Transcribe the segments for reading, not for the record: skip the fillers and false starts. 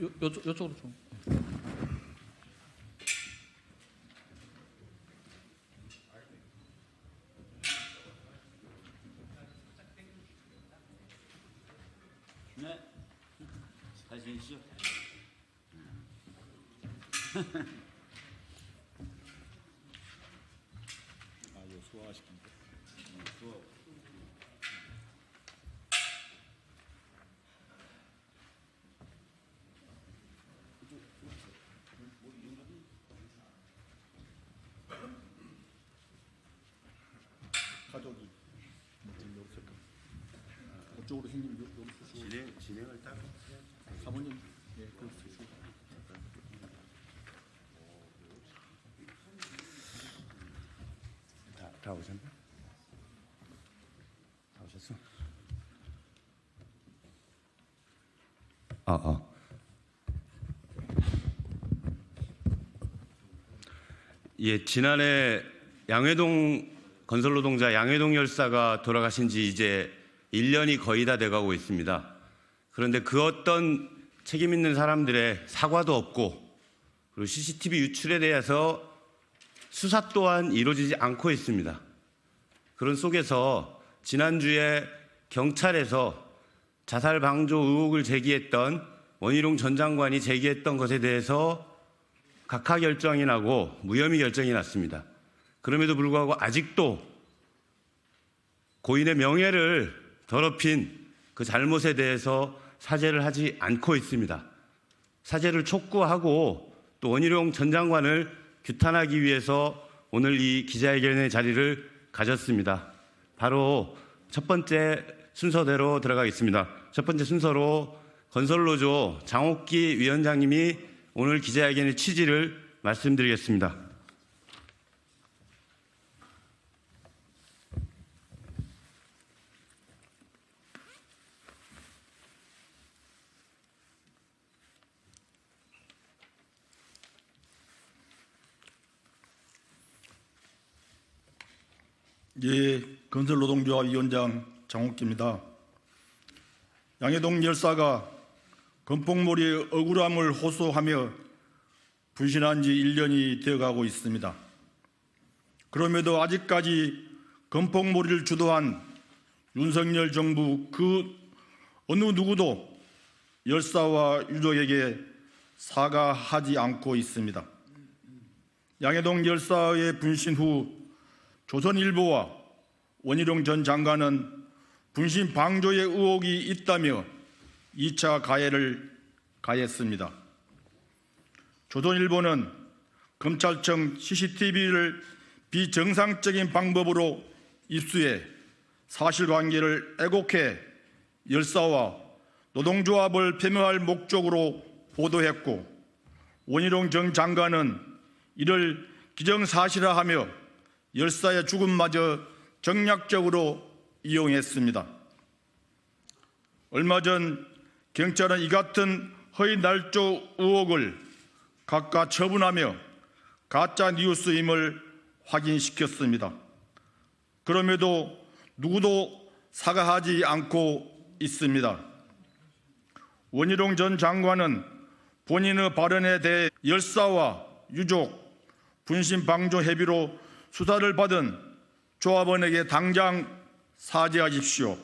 요쪽으로 좀. 네. 다시 해주시죠. 이거 소화시킵니다. 수업. 가족이 지금 여기 있을까? 그쪽으로 형님 여기 쓰시고 진행을 딱. 사모님 예 거기 쓰시고 다 오셨나? 다 오셨어? 예, 지난해 양회동 건설노동자 양회동 열사가 돌아가신 지 이제 1년이 거의 다 돼가고 있습니다. 그런데 그 어떤 책임 있는 사람들의 사과도 없고 그리고 CCTV 유출에 대해서 수사 또한 이루어지지 않고 있습니다. 그런 속에서 지난주에 경찰에서 자살 방조 의혹을 제기했던 원희룡 전 장관이 제기했던 것에 대해서 각하 결정이 나고 무혐의 결정이 났습니다. 그럼에도 불구하고 아직도 고인의 명예를 더럽힌 그 잘못에 대해서 사죄를 하지 않고 있습니다. 사죄를 촉구하고 또 원희룡 전 장관을 규탄하기 위해서 오늘 이 기자회견의 자리를 가졌습니다. 바로 첫 번째 순서대로 들어가겠습니다. 첫 번째 순서로 건설노조 장옥기 위원장님이 오늘 기자회견의 취지를 말씀드리겠습니다. 예, 건설노동조합 위원장 장옥기입니다. 양해동 열사가 건폭몰이의 억울함을 호소하며 분신한 지 1년이 되어가고 있습니다. 그럼에도 아직까지 건폭몰이를 주도한 윤석열 정부 그 어느 누구도 열사와 유족에게 사과하지 않고 있습니다. 양해동 열사의 분신 후 조선일보와 원희룡 전 장관은 분신 방조의 의혹이 있다며 2차 가해를 가했습니다. 조선일보는 검찰청 CCTV를 비정상적인 방법으로 입수해 사실관계를 왜곡해 열사와 노동조합을 폄훼할 목적으로 보도했고 원희룡 전 장관은 이를 기정사실화하며 열사의 죽음마저 정략적으로 이용했습니다. 얼마 전 경찰은 이 같은 허위 날조 의혹을 각각 처분하며 가짜 뉴스임을 확인시켰습니다. 그럼에도 누구도 사과하지 않고 있습니다. 원희룡 전 장관은 본인의 발언에 대해 열사와 유족, 분신 방조 협의로 수사를 받은 조합원에게 당장 사죄하십시오.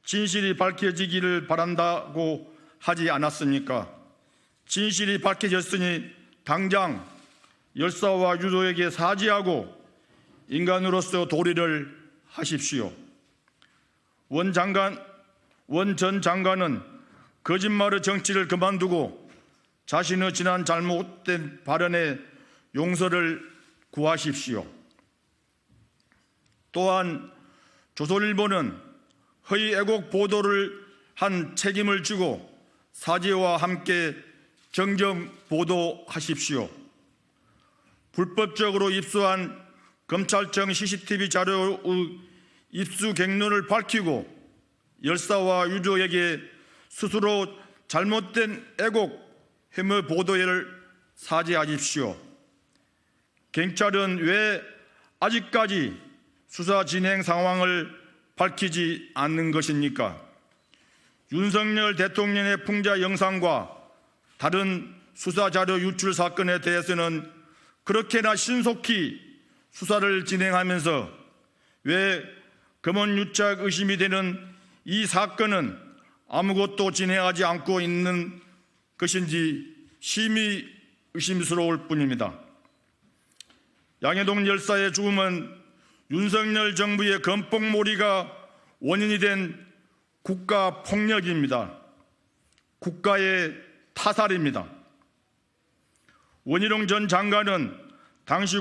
진실이 밝혀지기를 바란다고 하지 않았습니까? 진실이 밝혀졌으니 당장 열사와 유족에게 사죄하고 인간으로서 도리를 하십시오. 원 전 장관은 거짓말의 정치를 그만두고 자신의 지난 잘못된 발언에 용서를 구하십시오. 또한 조선일보는 허위 왜곡 보도를 한 책임을 지고 사죄와 함께 정정 보도하십시오. 불법적으로 입수한 검찰청 CCTV 자료의 입수 경로를 밝히고 열사와 유족에게 스스로 잘못된 왜곡 혐의 보도를 사죄하십시오. 경찰은 왜 아직까지 수사 진행 상황을 밝히지 않는 것입니까? 윤석열 대통령의 풍자 영상과 다른 수사자료 유출 사건에 대해서는 그렇게나 신속히 수사를 진행하면서 왜 검언유착 의심이 되는 이 사건은 아무것도 진행하지 않고 있는 것인지 심히 의심스러울 뿐입니다. 양해동 열사의 죽음은 윤석열 정부의 건폭몰이가 원인이 된 국가폭력입니다. 국가의 타살입니다. 원희룡 전 장관은 당시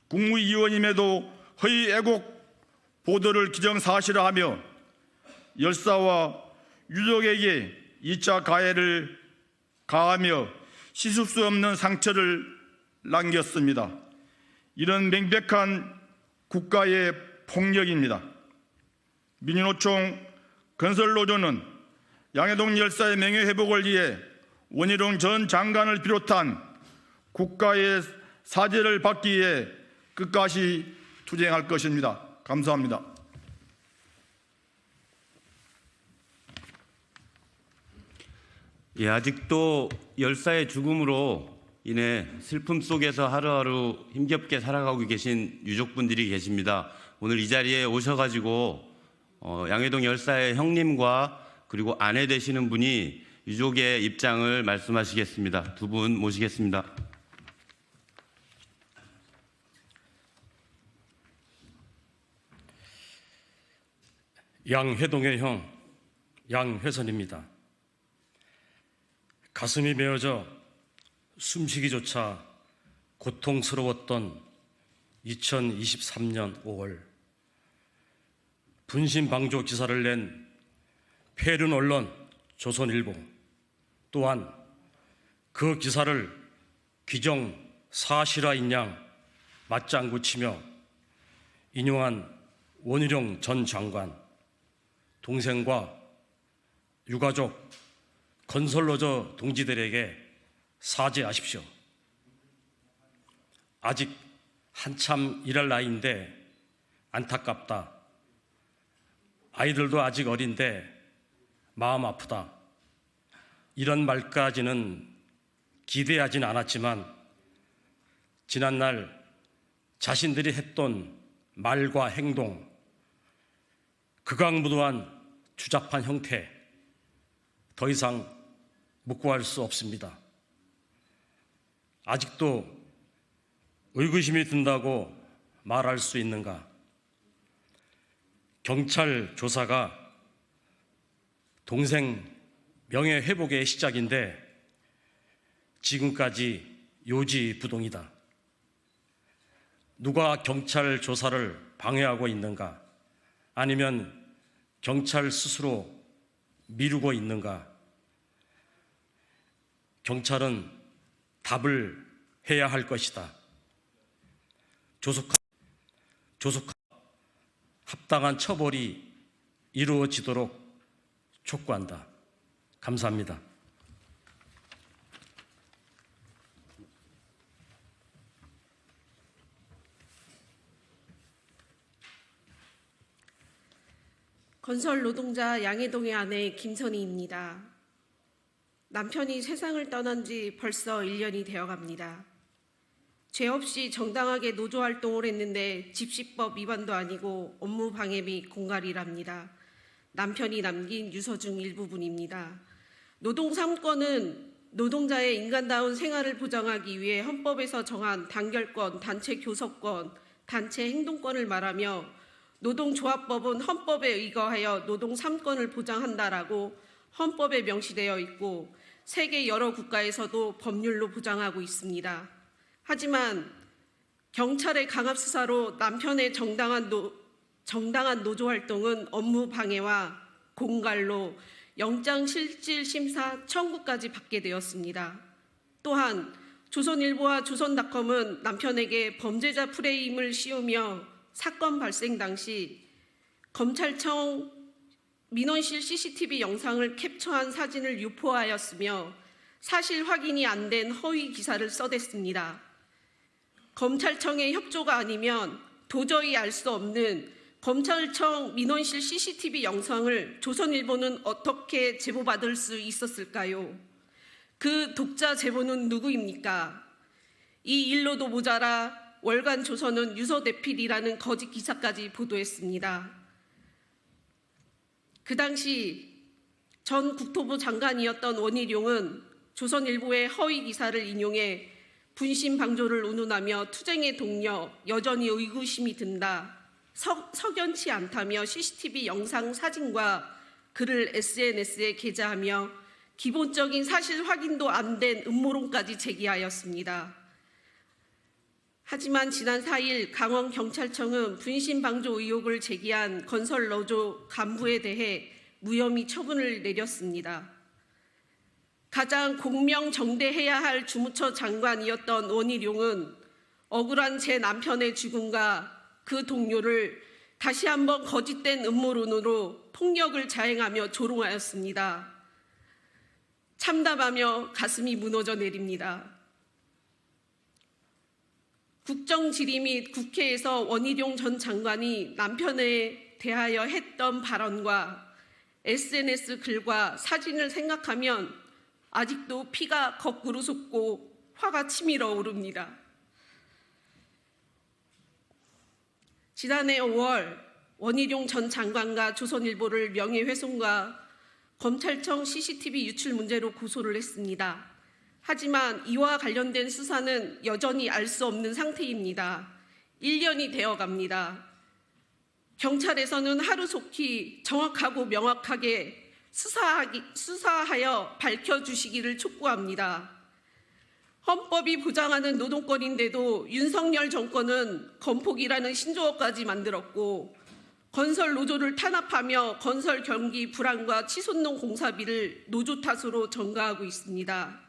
국무위원임에도 허위 애국 보도를 기정사실화하며 열사와 유족에게 2차 가해를 가하며 씻을 수 없는 상처를 남겼습니다. 이런 명백한 국가의 폭력입니다. 민주노총 건설노조는 양해동 열사의 명예회복을 위해 원희룡 전 장관을 비롯한 국가의 사죄를 받기 위해 끝까지 투쟁할 것입니다. 감사합니다. 예, 아직도 열사의 죽음으로 인해 슬픔 속에서 하루하루 힘겹게 살아가고 계신 유족분들이 계십니다. 오늘 이 자리에 오셔가지고 양해동 열사의 형님과 그리고 아내 되시는 분이 유족의 입장을 말씀하시겠습니다. 두 분 모시겠습니다. 양회동의 형 양회선입니다. 가슴이 메어져 숨쉬기조차 고통스러웠던 2023년 5월 분신방조 기사를 낸 폐륜 언론 조선일보 또한 그 기사를 규정 사실화인 양 맞장구 치며 인용한 원희룡 전 장관, 동생과 유가족, 건설노조 동지들에게 사죄하십시오. 아직 한참 일할 나이인데 안타깝다. 아이들도 아직 어린데 마음 아프다. 이런 말까지는 기대하진 않았지만 지난날 자신들이 했던 말과 행동, 극악무도한 추잡한 형태 더 이상 묵고할 수 없습니다. 아직도 의구심이 든다고 말할 수 있는가? 경찰 조사가 동생 명예회복의 시작인데 지금까지 요지부동이다. 누가 경찰 조사를 방해하고 있는가? 아니면 경찰 스스로 미루고 있는가? 경찰은 답을 해야 할 것이다. 조속한 합당한 처벌이 이루어지도록 촉구한다. 감사합니다. 건설 노동자 양해동의 아내 김선희입니다. 남편이 세상을 떠난 지 벌써 1년이 되어갑니다. 죄 없이 정당하게 노조활동을 했는데 집시법 위반도 아니고 업무 방해 및 공갈이랍니다. 남편이 남긴 유서 중 일부분입니다. 노동 3권은 노동자의 인간다운 생활을 보장하기 위해 헌법에서 정한 단결권, 단체 교섭권, 단체 행동권을 말하며 노동조합법은 헌법에 의거하여 노동 3권을 보장한다라고 헌법에 명시되어 있고 세계 여러 국가에서도 법률로 보장하고 있습니다. 하지만 경찰의 강압 수사로 남편의 정당한 노조활동은 업무 방해와 공갈로 영장실질심사 청구까지 받게 되었습니다. 또한 조선일보와 조선닷컴은 남편에게 범죄자 프레임을 씌우며 사건 발생 당시 검찰청 민원실 CCTV 영상을 캡처한 사진을 유포하였으며 사실 확인이 안 된 허위 기사를 써댔습니다. 검찰청의 협조가 아니면 도저히 알 수 없는 검찰청 민원실 CCTV 영상을 조선일보는 어떻게 제보받을 수 있었을까요? 그 독자 제보는 누구입니까? 이 일로도 모자라 월간 조선은 유서대필이라는 거짓 기사까지 보도했습니다. 그 당시 전 국토부 장관이었던 원희룡은 조선일보의 허위 기사를 인용해 분신 방조를 운운하며 투쟁의 동료 여전히 의구심이 든다. 석연치 않다며 CCTV 영상 사진과 글을 SNS에 게재하며 기본적인 사실 확인도 안 된 음모론까지 제기하였습니다. 하지만 지난 4일 강원경찰청은 분신방조 의혹을 제기한 건설노조 간부에 대해 무혐의 처분을 내렸습니다. 가장 공명정대해야 할 주무처 장관이었던 원희룡은 억울한 제 남편의 죽음과 그 동료를 다시 한번 거짓된 음모론으로 폭력을 자행하며 조롱하였습니다. 참담하며 가슴이 무너져 내립니다. 국정지리 및 국회에서 원희룡 전 장관이 남편에 대하여 했던 발언과 SNS 글과 사진을 생각하면 아직도 피가 거꾸로 솟고 화가 치밀어 오릅니다. 지난해 5월 원희룡 전 장관과 조선일보를 명예훼손과 검찰청 CCTV 유출 문제로 고소를 했습니다. 하지만 이와 관련된 수사는 여전히 알 수 없는 상태입니다. 1년이 되어 갑니다. 경찰에서는 하루속히 정확하고 명확하게 수사하여 밝혀주시기를 촉구합니다. 헌법이 보장하는 노동권인데도 윤석열 정권은 건폭이라는 신조어까지 만들었고 건설 노조를 탄압하며 건설 경기 불안과 치솟는 공사비를 노조 탓으로 전가하고 있습니다.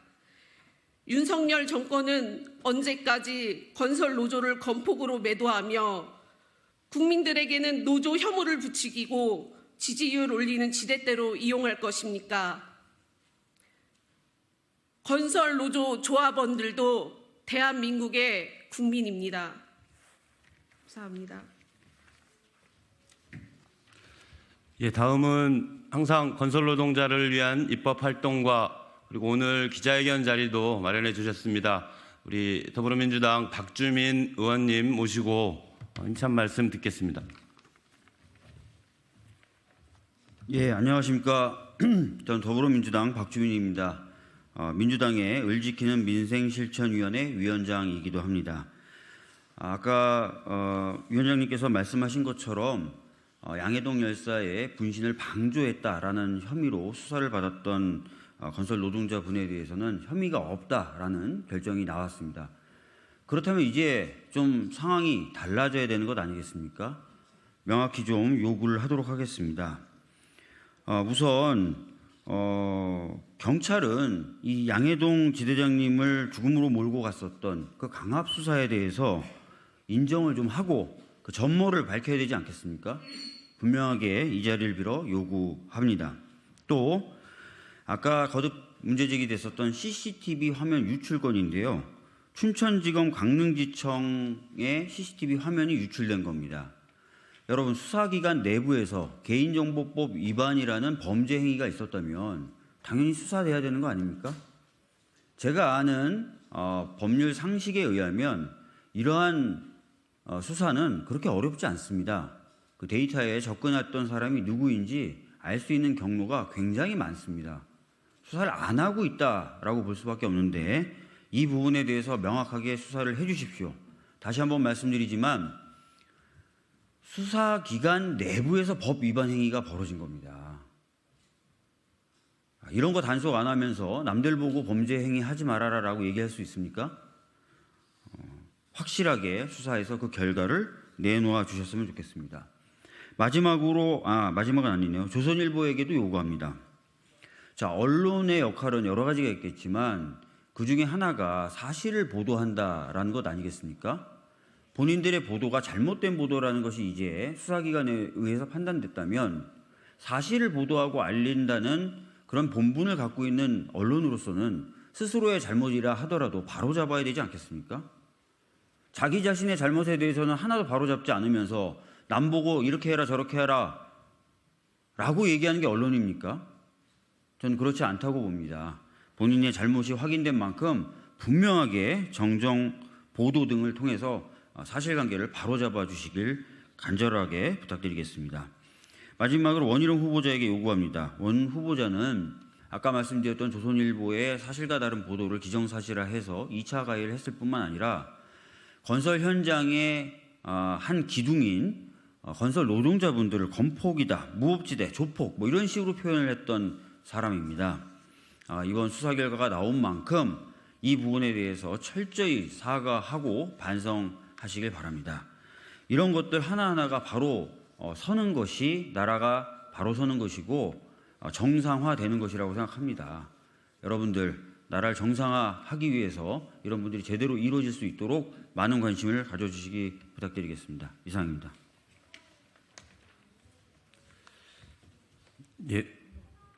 윤석열 정권은 언제까지 건설 노조를 건폭으로 매도하며 국민들에게는 노조 혐오를 부추기고 지지율 올리는 지렛대로 이용할 것입니까? 건설 노조 조합원들도 대한민국의 국민입니다. 감사합니다. 예, 다음은 항상 건설 노동자를 위한 입법 활동과 그리고 오늘 기자회견 자리도 마련해 주셨습니다. 우리 더불어민주당 박주민 의원님 모시고 힘찬 말씀 듣겠습니다. 예, 안녕하십니까. 저는 더불어민주당 박주민입니다. 민주당의 을지키는 민생실천위원회 위원장이기도 합니다. 아까 위원장님께서 말씀하신 것처럼 양해동 열사의 분신을 방조했다라는 혐의로 수사를 받았던 건설 노동자분에 대해서는 혐의가 없다라는 결정이 나왔습니다. 그렇다면 이제 좀 상황이 달라져야 되는 것 아니겠습니까? 명확히 좀 요구를 하도록 하겠습니다. 우선 경찰은 이 양해동 지대장님을 죽음으로 몰고 갔었던 그 강압 수사에 대해서 인정을 좀 하고 그 전모를 밝혀야 되지 않겠습니까? 분명하게 이 자리를 빌어 요구합니다. 또 아까 거듭 문제 제기됐었던 CCTV 화면 유출 건인데요. 춘천지검 강릉지청의 CCTV 화면이 유출된 겁니다. 여러분, 수사기관 내부에서 개인정보법 위반이라는 범죄 행위가 있었다면 당연히 수사돼야 되는 거 아닙니까? 제가 아는 법률 상식에 의하면 이러한 수사는 그렇게 어렵지 않습니다. 그 데이터에 접근했던 사람이 누구인지 알 수 있는 경로가 굉장히 많습니다. 수사를 안 하고 있다라고 볼 수밖에 없는데 이 부분에 대해서 명확하게 수사를 해 주십시오. 다시 한번 말씀드리지만 수사기관 내부에서 법 위반 행위가 벌어진 겁니다. 이런 거 단속 안 하면서 남들 보고 범죄 행위 하지 말아라라고 얘기할 수 있습니까? 확실하게 수사해서 그 결과를 내놓아 주셨으면 좋겠습니다. 마지막은 아니네요. 조선일보에게도 요구합니다. 자, 언론의 역할은 여러 가지가 있겠지만 그 중에 하나가 사실을 보도한다라는 것 아니겠습니까? 본인들의 보도가 잘못된 보도라는 것이 이제 수사기관에 의해서 판단됐다면 사실을 보도하고 알린다는 그런 본분을 갖고 있는 언론으로서는 스스로의 잘못이라 하더라도 바로잡아야 되지 않겠습니까? 자기 자신의 잘못에 대해서는 하나도 바로잡지 않으면서 남 보고 이렇게 해라 저렇게 해라 라고 얘기하는 게 언론입니까? 저는 그렇지 않다고 봅니다. 본인의 잘못이 확인된 만큼 분명하게 정정 보도 등을 통해서 사실관계를 바로잡아 주시길 간절하게 부탁드리겠습니다. 마지막으로 원희룡 후보자에게 요구합니다. 원 후보자는 아까 말씀드렸던 조선일보의 사실과 다른 보도를 기정사실화해서 2차 가해를 했을 뿐만 아니라 건설 현장의 한 기둥인 건설 노동자분들을 건폭이다, 무법지대, 조폭 뭐 이런 식으로 표현을 했던 사람입니다. 이번 수사 결과가 나온 만큼 이 부분에 대해서 철저히 사과하고 반성하시길 바랍니다. 이런 것들 하나하나가 바로 서는 것이 나라가 바로 서는 것이고 정상화되는 것이라고 생각합니다. 여러분들 나라를 정상화하기 위해서 이런 분들이 제대로 이루어질 수 있도록 많은 관심을 가져주시기 부탁드리겠습니다. 이상입니다. 예,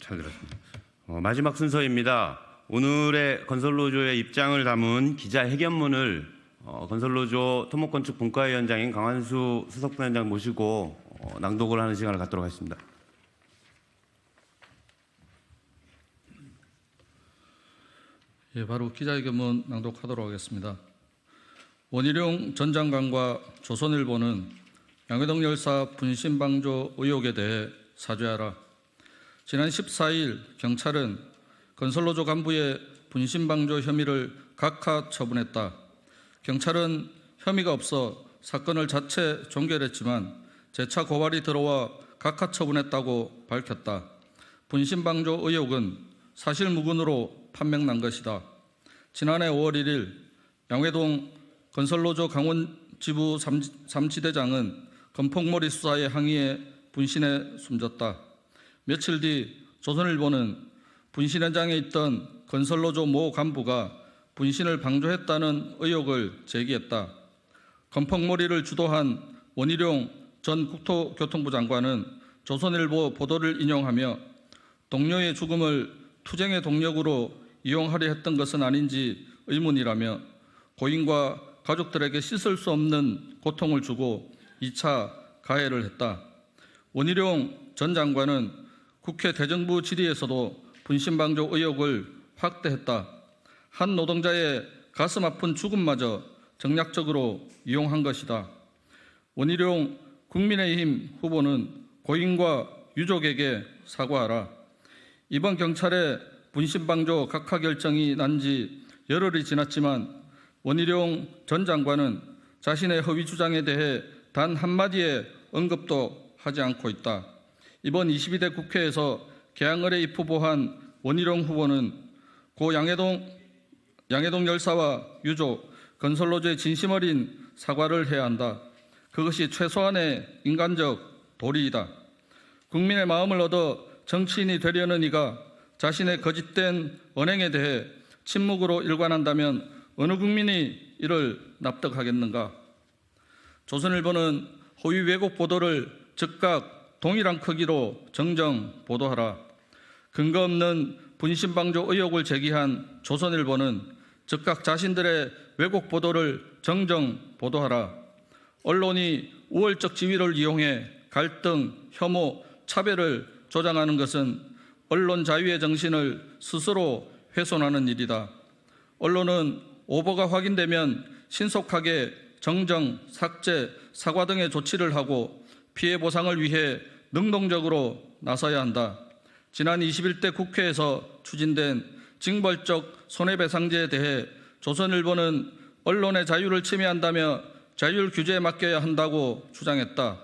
잘 들었습니다. 마지막 순서입니다. 오늘의 건설노조의 입장을 담은 기자회견문을 건설노조 토목건축 분과위원장인 강환수 수석부위원장 모시고 낭독을 하는 시간을 갖도록 하겠습니다. 예, 바로 기자회견문 낭독하도록 하겠습니다. 원희룡 전 장관과 조선일보는 양회동 열사 분신방조 의혹에 대해 사죄하라. 지난 14일 경찰은 건설노조 간부의 분신방조 혐의를 각하 처분했다. 경찰은 혐의가 없어 사건을 자체 종결했지만 재차 고발이 들어와 각하 처분했다고 밝혔다. 분신방조 의혹은 사실무근으로 판명난 것이다. 지난해 5월 1일 양회동 건설노조 강원지부 3지대장은 건폭머리 수사에 항의해 분신해 숨졌다. 며칠 뒤 조선일보는 분신 현장에 있던 건설노조 모 간부가 분신을 방조했다는 의혹을 제기했다. 건폭머리를 주도한 원희룡 전 국토교통부 장관은 조선일보 보도를 인용하며 동료의 죽음을 투쟁의 동력으로 이용하려 했던 것은 아닌지 의문이라며 고인과 가족들에게 씻을 수 없는 고통을 주고 2차 가해를 했다. 원희룡 전 장관은 국회 대정부 질의에서도 분신방조 의혹을 확대했다. 한 노동자의 가슴 아픈 죽음마저 정략적으로 이용한 것이다. 원희룡 국민의힘 후보는 고인과 유족에게 사과하라. 이번 경찰의 분신방조 각하 결정이 난 지 열흘이 지났지만 원희룡 전 장관은 자신의 허위 주장에 대해 단 한마디의 언급도 하지 않고 있다. 이번 22대 국회에서 개항을에 입후보한 원희룡 후보는 고 양회동 열사와 유족, 건설노조의 진심 어린 사과를 해야 한다. 그것이 최소한의 인간적 도리이다. 국민의 마음을 얻어 정치인이 되려는 이가 자신의 거짓된 언행에 대해 침묵으로 일관한다면 어느 국민이 이를 납득하겠는가? 조선일보는 허위 왜곡 보도를 즉각 동일한 크기로 정정 보도하라. 근거 없는 분신방조 의혹을 제기한 조선일보는 즉각 자신들의 왜곡 보도를 정정 보도하라. 언론이 우월적 지위를 이용해 갈등, 혐오, 차별을 조장하는 것은 언론 자유의 정신을 스스로 훼손하는 일이다. 언론은 오보가 확인되면 신속하게 정정, 삭제, 사과 등의 조치를 하고 피해 보상을 위해 능동적으로 나서야 한다. 지난 21대 국회에서 추진된 징벌적 손해배상제에 대해 조선일보는 언론의 자유를 침해한다며 자율 규제에 맡겨야 한다고 주장했다.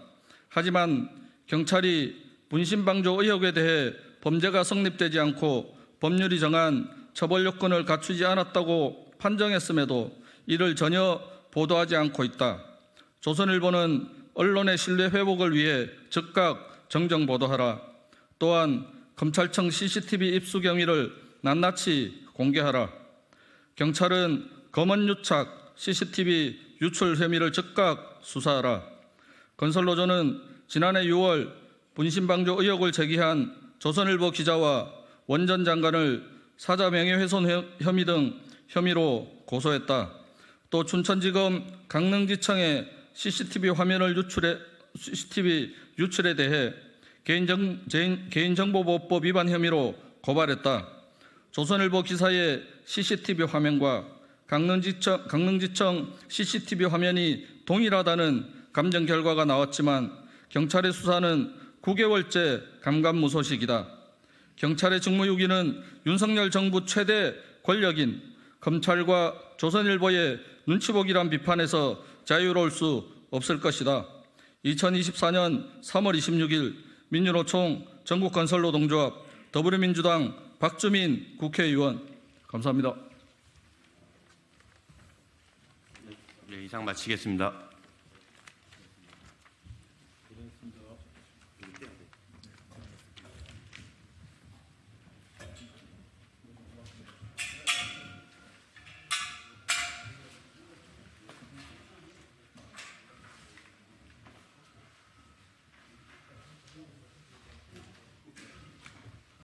하지만 경찰이 분신방조 의혹에 대해 범죄가 성립되지 않고 법률이 정한 처벌 요건을 갖추지 않았다고 판정했음에도 이를 전혀 보도하지 않고 있다. 조선일보는 언론의 신뢰 회복을 위해 즉각 정정 보도하라. 또한 검찰청 CCTV 입수 경위를 낱낱이 공개하라. 경찰은 검언 유착, CCTV 유출 혐의를 즉각 수사하라. 건설노조는 지난해 6월 분신방조 의혹을 제기한 조선일보 기자와 원 전 장관을 사자 명예훼손 혐의 등 혐의로 고소했다. 또 춘천지검 강릉지청에 CCTV 유출에 대해 개인정보보호법 위반 혐의로 고발했다. 조선일보 기사의 CCTV 화면과 강릉지청 CCTV 화면이 동일하다는 감정 결과가 나왔지만 경찰의 수사는 9개월째 감감무소식이다. 경찰의 직무유기는 윤석열 정부 최대 권력인 검찰과 조선일보의 눈치보기란 비판에서 자유로울 수 없을 것이다. 2024년 3월 26일 민주노총 전국건설노동조합 더불어민주당 박주민 국회의원. 감사합니다. 네, 이상 마치겠습니다.